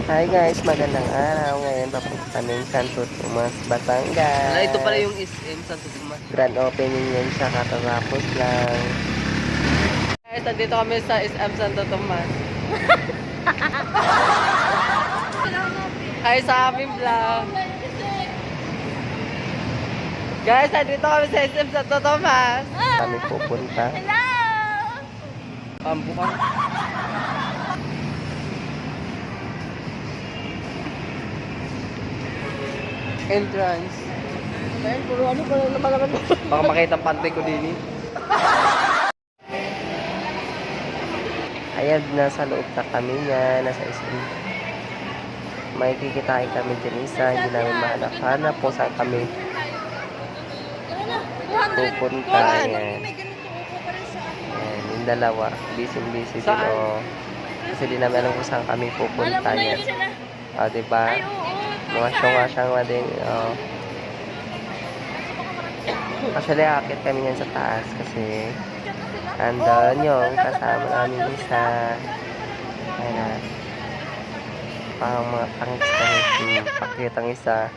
Hi guys, magandang araw. Ngayon papunta kami sa Santo Tomas, Batangas. Ito pala yung SM Santo Tomas. Grand opening yun siya katatapos lang. Guys, nandito kami sa SM Santo Tomas. Hi sa aming vlog. Guys, nandito kami sa SM Santo Tomas. Kami pupunta. Pambukan. Entrance. Ayun, puro ano pa naman. Baka makita ang pantay ko din. Ayan, nasa loob na kami niya, nasa SM. May kikitain kami din isa, hindi namin mahanap-hanap kung saan kami pupunta. Ayan. Ayan, yung dalawa, busy-busy din. Oh. Kasi di namin alam kung saan kami pupunta yan. O, diba? Mga syunga-syunga din. Oh. Actually, akit kami yan sa taas kasi andun yung kasama namin isa. Ayan na. Parang mga tangis-tangis. Pakitang isa.